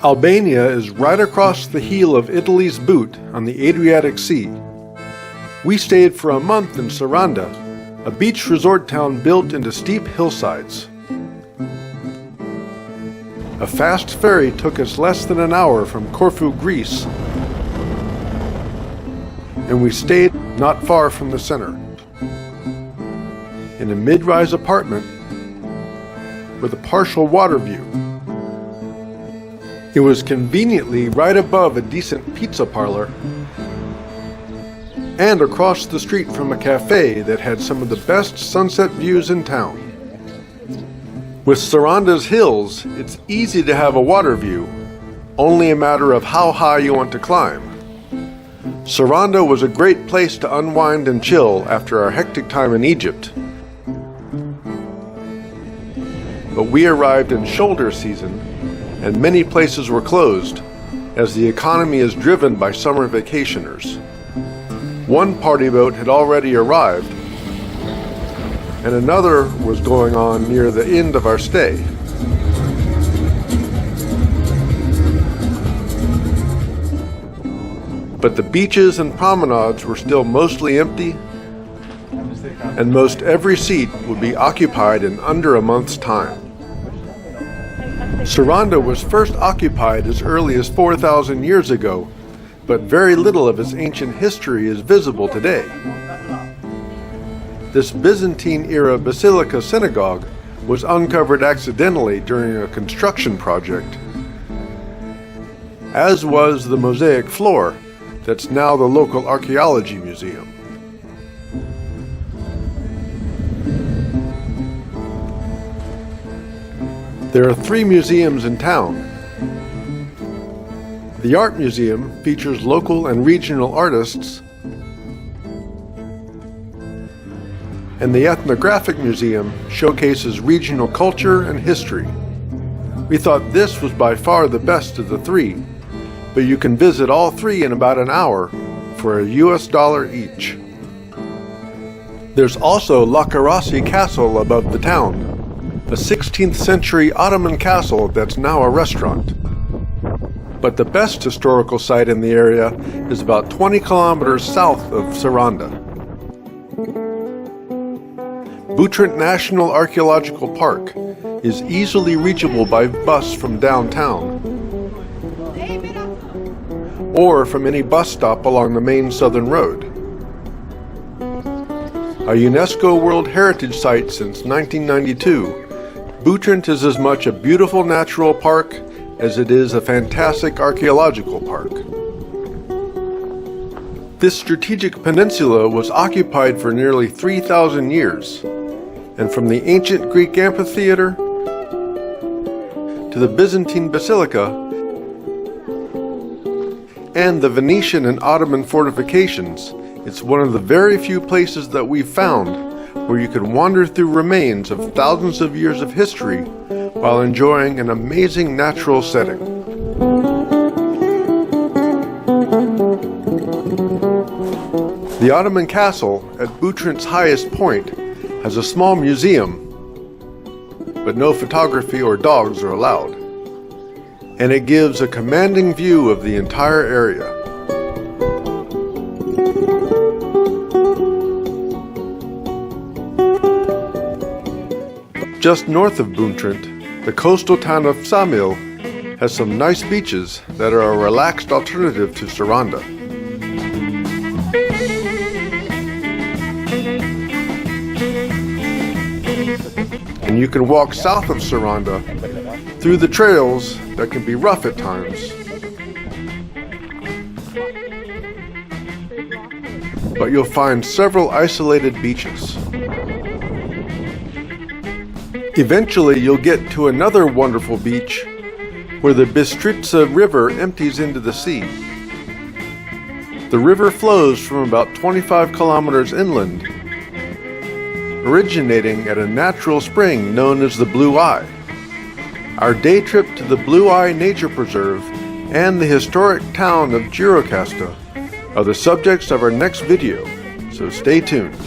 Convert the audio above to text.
Albania is right across the heel of Italy's boot on the Adriatic Sea. We stayed for a month in Sarande, a beach resort town built into steep hillsides. A fast ferry took us less than an hour from Corfu, Greece, and we stayed not far from the center, in a mid-rise apartment with a partial water view. It was conveniently right above a decent pizza parlor and across the street from a cafe that had some of the best sunset views in town. With Sarande's hills, it's easy to have a water view, only a matter of how high you want to climb. Sarande was a great place to unwind and chill after our hectic time in Egypt. But we arrived in shoulder season, and many places were closed, as the economy is driven by summer vacationers. One party boat had already arrived, and another was going on near the end of our stay. But the beaches and promenades were still mostly empty, and most every seat would be occupied in under a month's time. Sarande was first occupied as early as 4,000 years ago, but very little of its ancient history is visible today. This Byzantine-era basilica synagogue was uncovered accidentally during a construction project, as was the mosaic floor that's now the local archaeology museum. There are 3 museums in town. The Art Museum features local and regional artists, and the Ethnographic Museum showcases regional culture and history. We thought this was by far the best of the 3, but you can visit all 3 in about an hour for $1 each. There's also Lakarasi Castle above the town, a 16th century Ottoman castle that's now a restaurant. But the best historical site in the area is about 20 kilometers south of Sarande. Butrint National Archaeological Park is easily reachable by bus from downtown or from any bus stop along the main southern road. A UNESCO World Heritage Site since 1992, Butrint is as much a beautiful natural park as it is a fantastic archaeological park. This strategic peninsula was occupied for nearly 3,000 years, and from the ancient Greek amphitheater to the Byzantine basilica and the Venetian and Ottoman fortifications, it's one of the very few places that we've found where you can wander through remains of thousands of years of history while enjoying an amazing natural setting. The Ottoman castle at Butrint's highest point has a small museum, but no photography or dogs are allowed, and it gives a commanding view of the entire area. Just north of Butrint, the coastal town of Ksamil has some nice beaches that are a relaxed alternative to Sarande. And you can walk south of Sarande through the trails that can be rough at times. But you'll find several isolated beaches. Eventually, you'll get to another wonderful beach where the Bistritza River empties into the sea. The river flows from about 25 kilometers inland, originating at a natural spring known as the Blue Eye. Our day trip to the Blue Eye Nature Preserve and the historic town of Gjirokasta are the subjects of our next video, so stay tuned.